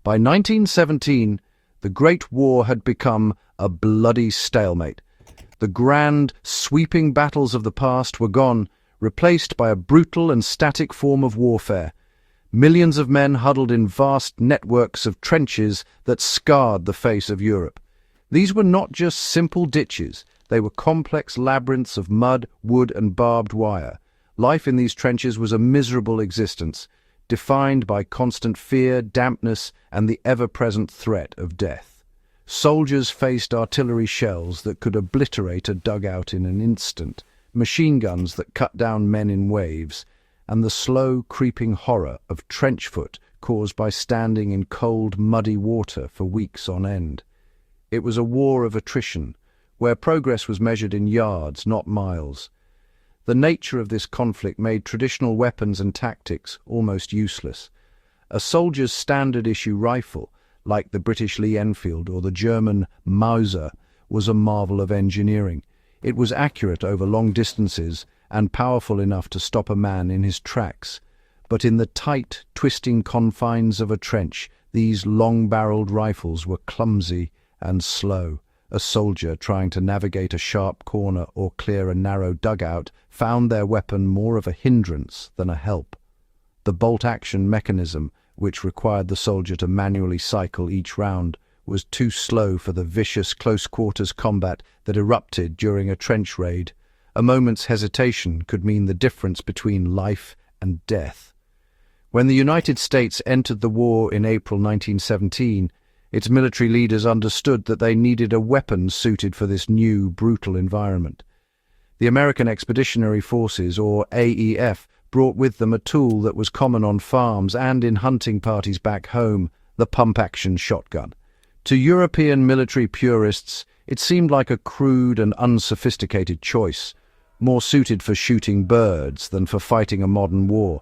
By 1917, the Great War had become a bloody stalemate. The grand, sweeping battles of the past were gone, replaced by a brutal and static form of warfare. Millions of men huddled in vast networks of trenches that scarred the face of Europe. These were not just simple ditches, they were complex labyrinths of mud, wood, and barbed wire. Life in these trenches was a miserable existence, defined by constant fear, dampness, and the ever-present threat of death. Soldiers faced artillery shells that could obliterate a dugout in an instant, machine guns that cut down men in waves, and the slow, creeping horror of trench foot caused by standing in cold, muddy water for weeks on end. It was a war of attrition, where progress was measured in yards, not miles. The nature of this conflict made traditional weapons and tactics almost useless. A soldier's standard-issue rifle, like the British Lee Enfield or the German Mauser, was a marvel of engineering. It was accurate over long distances and powerful enough to stop a man in his tracks. But in the tight, twisting confines of a trench, these long-barreled rifles were clumsy and slow. A soldier trying to navigate a sharp corner or clear a narrow dugout found their weapon more of a hindrance than a help. The bolt-action mechanism, which required the soldier to manually cycle each round, was too slow for the vicious close-quarters combat that erupted during a trench raid. A moment's hesitation could mean the difference between life and death. When the United States entered the war in April 1917, its military leaders understood that they needed a weapon suited for this new, brutal environment. The American Expeditionary Forces, or AEF, brought with them a tool that was common on farms and in hunting parties back home, the pump-action shotgun. To European military purists, it seemed like a crude and unsophisticated choice, more suited for shooting birds than for fighting a modern war.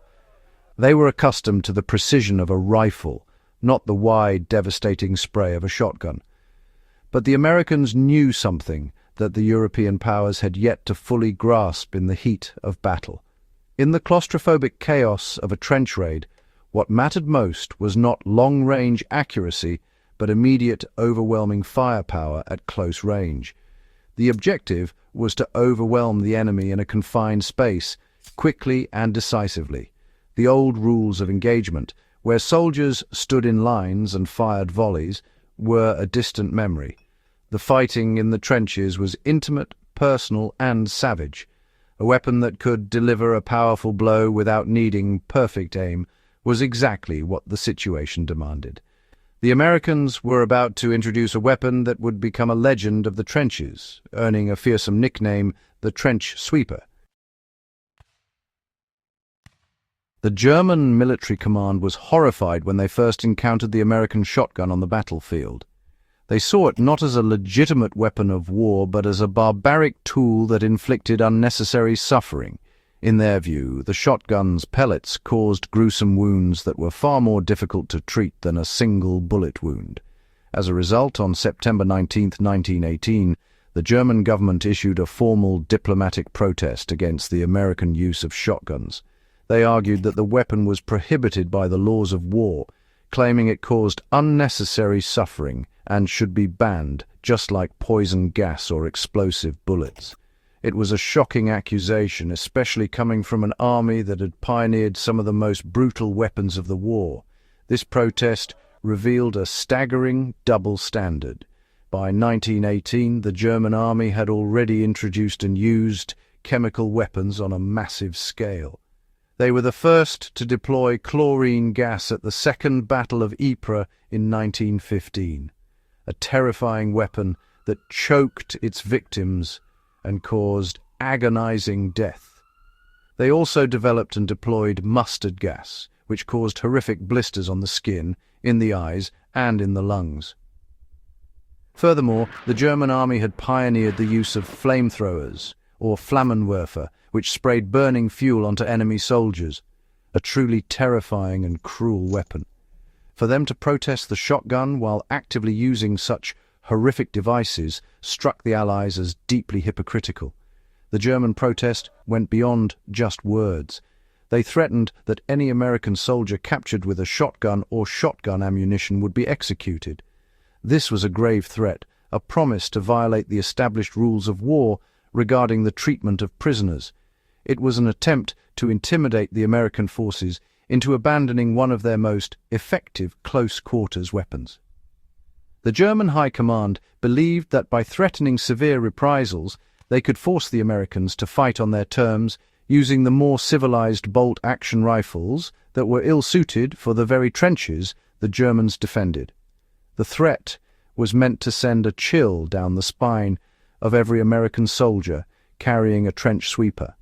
They were accustomed to the precision of a rifle, not the wide, devastating spray of a shotgun. But the Americans knew something that the European powers had yet to fully grasp in the heat of battle. In the claustrophobic chaos of a trench raid, what mattered most was not long-range accuracy, but immediate, overwhelming firepower at close range. The objective was to overwhelm the enemy in a confined space, quickly and decisively. The old rules of engagement, where soldiers stood in lines and fired volleys, were a distant memory. The fighting in the trenches was intimate, personal, and savage. A weapon that could deliver a powerful blow without needing perfect aim was exactly what the situation demanded. The Americans were about to introduce a weapon that would become a legend of the trenches, earning a fearsome nickname, the Trench Sweeper. The German military command was horrified when they first encountered the American shotgun on the battlefield. They saw it not as a legitimate weapon of war, but as a barbaric tool that inflicted unnecessary suffering. In their view, the shotgun's pellets caused gruesome wounds that were far more difficult to treat than a single bullet wound. As a result, on September 19, 1918, the German government issued a formal diplomatic protest against the American use of shotguns. They argued that the weapon was prohibited by the laws of war, claiming it caused unnecessary suffering and should be banned, just like poison gas or explosive bullets. It was a shocking accusation, especially coming from an army that had pioneered some of the most brutal weapons of the war. This protest revealed a staggering double standard. By 1918, the German army had already introduced and used chemical weapons on a massive scale. They were the first to deploy chlorine gas at the Second Battle of Ypres in 1915, a terrifying weapon that choked its victims and caused agonizing death. They also developed and deployed mustard gas, which caused horrific blisters on the skin, in the eyes, and in the lungs. Furthermore, the German army had pioneered the use of flamethrowers, or flammenwerfer, which sprayed burning fuel onto enemy soldiers, a truly terrifying and cruel weapon. For them to protest the shotgun while actively using such horrific devices struck the Allies as deeply hypocritical. The German protest went beyond just words. They threatened that any American soldier captured with a shotgun or shotgun ammunition would be executed. This was a grave threat, a promise to violate the established rules of war regarding the treatment of prisoners. It was an attempt to intimidate the American forces into abandoning one of their most effective close-quarters weapons. The German High Command believed that by threatening severe reprisals, they could force the Americans to fight on their terms using the more civilized bolt-action rifles that were ill-suited for the very trenches the Germans defended. The threat was meant to send a chill down the spine of every American soldier carrying a trench sweeper.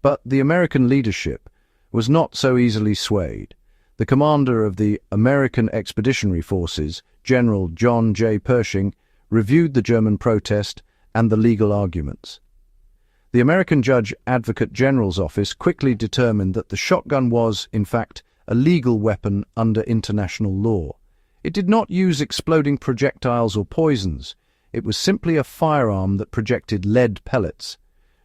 But the American leadership was not so easily swayed. The commander of the American Expeditionary Forces, General John J. Pershing, reviewed the German protest and the legal arguments. The American Judge Advocate General's office quickly determined that the shotgun was, in fact, a legal weapon under international law. It did not use exploding projectiles or poisons. It was simply a firearm that projected lead pellets.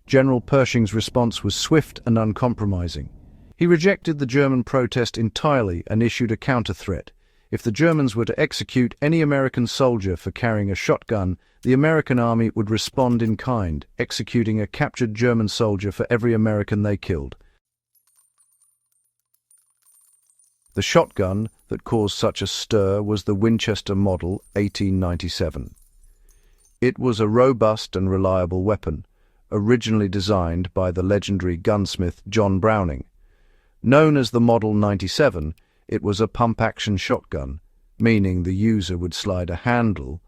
General Pershing's response was swift and uncompromising. He rejected the German protest entirely and issued a counter-threat. If the Germans were to execute any American soldier for carrying a shotgun, the American army would respond in kind, executing a captured German soldier for every American they killed. The shotgun that caused such a stir was the Winchester Model 1897. It was a robust and reliable weapon, originally designed by the legendary gunsmith John Browning. Known as the Model 97, it was a pump-action shotgun, meaning the user would slide a handle,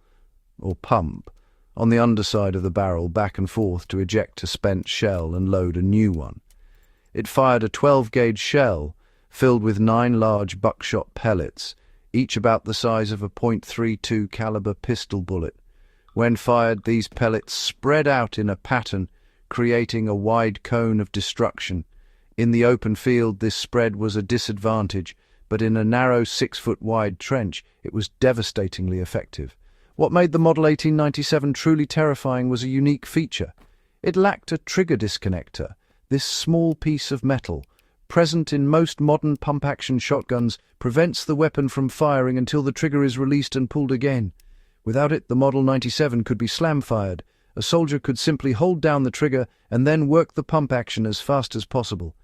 or pump, on the underside of the barrel back and forth to eject a spent shell and load a new one. It fired a 12-gauge shell filled with 9 large buckshot pellets, each about the size of a .32 caliber pistol bullet. When fired, these pellets spread out in a pattern, creating a wide cone of destruction. In the open field, this spread was a disadvantage, but in a narrow 6-foot-wide trench, it was devastatingly effective. What made the Model 1897 truly terrifying was a unique feature. It lacked a trigger disconnector. This small piece of metal, present in most modern pump-action shotguns, prevents the weapon from firing until the trigger is released and pulled again. Without it, the Model 97 could be slam-fired. A soldier could simply hold down the trigger and then work the pump action as fast as possible.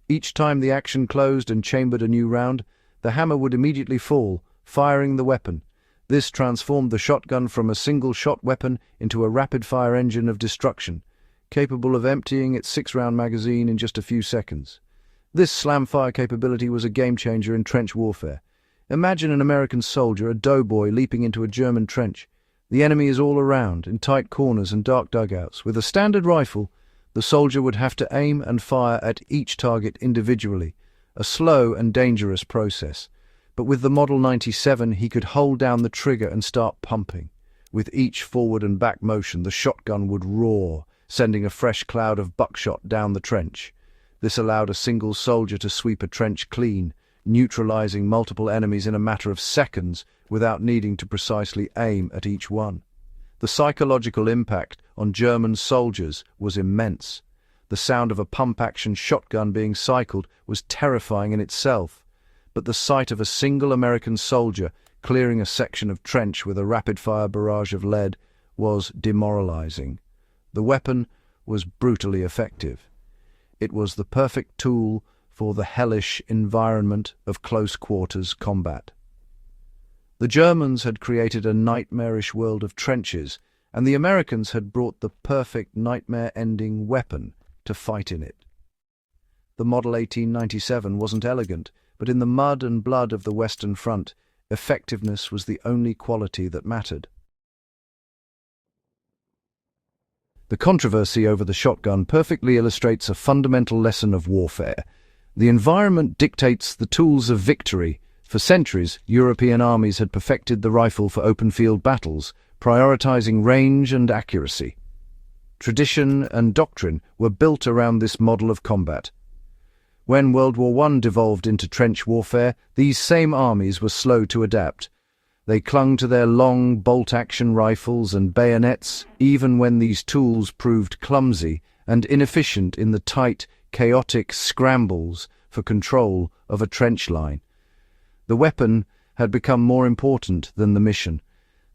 Each time the action closed and chambered a new round, the hammer would immediately fall, firing the weapon. This transformed the shotgun from a single-shot weapon into a rapid-fire engine of destruction, capable of emptying its 6-round magazine in just a few seconds. This slam-fire capability was a game-changer in trench warfare. Imagine an American soldier, a doughboy, leaping into a German trench. The enemy is all around, in tight corners and dark dugouts. With a standard rifle, the soldier would have to aim and fire at each target individually, a slow and dangerous process. But with the Model 97, he could hold down the trigger and start pumping. With each forward and back motion, the shotgun would roar, sending a fresh cloud of buckshot down the trench. This allowed a single soldier to sweep a trench clean, neutralizing multiple enemies in a matter of seconds without needing to precisely aim at each one. The psychological impact on German soldiers was immense. The sound of a pump-action shotgun being cycled was terrifying in itself, but the sight of a single American soldier clearing a section of trench with a rapid-fire barrage of lead was demoralizing. The weapon was brutally effective. It was the perfect tool for the hellish environment of close-quarters combat. The Germans had created a nightmarish world of trenches, and the Americans had brought the perfect nightmare-ending weapon to fight in it. The Model 1897 wasn't elegant, but in the mud and blood of the Western Front, effectiveness was the only quality that mattered. The controversy over the shotgun perfectly illustrates a fundamental lesson of warfare. The environment dictates the tools of victory. For centuries, European armies had perfected the rifle for open-field battles, prioritizing range and accuracy. Tradition and doctrine were built around this model of combat. When World War I devolved into trench warfare, these same armies were slow to adapt. They clung to their long bolt-action rifles and bayonets, even when these tools proved clumsy and inefficient in the tight, chaotic scrambles for control of a trench line. The weapon had become more important than the mission.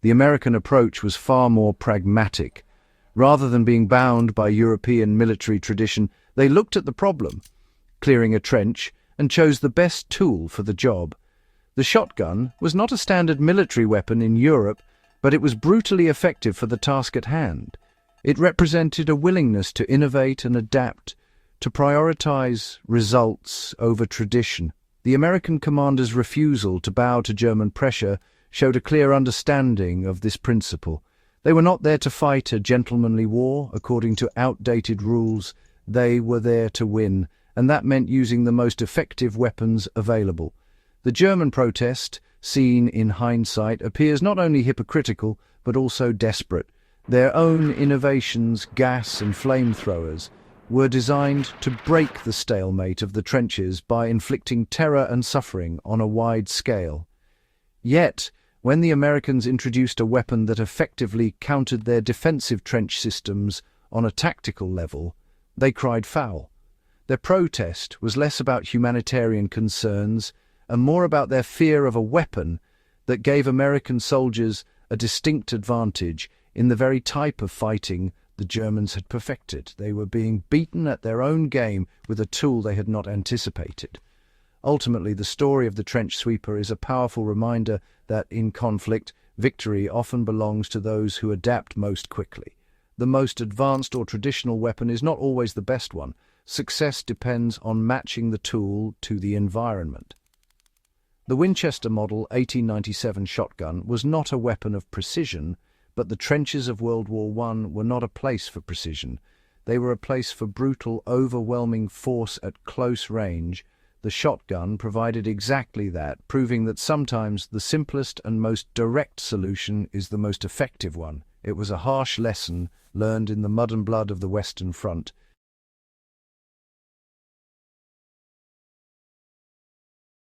The American approach was far more pragmatic. Rather than being bound by European military tradition, they looked at the problem, clearing a trench, and chose the best tool for the job. The shotgun was not a standard military weapon in Europe, but it was brutally effective for the task at hand. It represented a willingness to innovate and adapt, to prioritize results over tradition. The American commander's refusal to bow to German pressure showed a clear understanding of this principle. They were not there to fight a gentlemanly war according to outdated rules. They were there to win, and that meant using the most effective weapons available. The German protest, seen in hindsight, appears not only hypocritical but also desperate. Their own innovations, gas and flamethrowers, were designed to break the stalemate of the trenches by inflicting terror and suffering on a wide scale. Yet, when the Americans introduced a weapon that effectively countered their defensive trench systems on a tactical level, they cried foul. Their protest was less about humanitarian concerns and more about their fear of a weapon that gave American soldiers a distinct advantage in the very type of fighting the Germans had perfected. They were being beaten at their own game with a tool they had not anticipated. Ultimately, the story of the trench sweeper is a powerful reminder that in conflict, victory often belongs to those who adapt most quickly. The most advanced or traditional weapon is not always the best one. Success depends on matching the tool to the environment. The Winchester Model 1897 shotgun was not a weapon of precision, but the trenches of World War I were not a place for precision. They were a place for brutal, overwhelming force at close range. The shotgun provided exactly that, proving that sometimes the simplest and most direct solution is the most effective one. It was a harsh lesson learned in the mud and blood of the Western Front.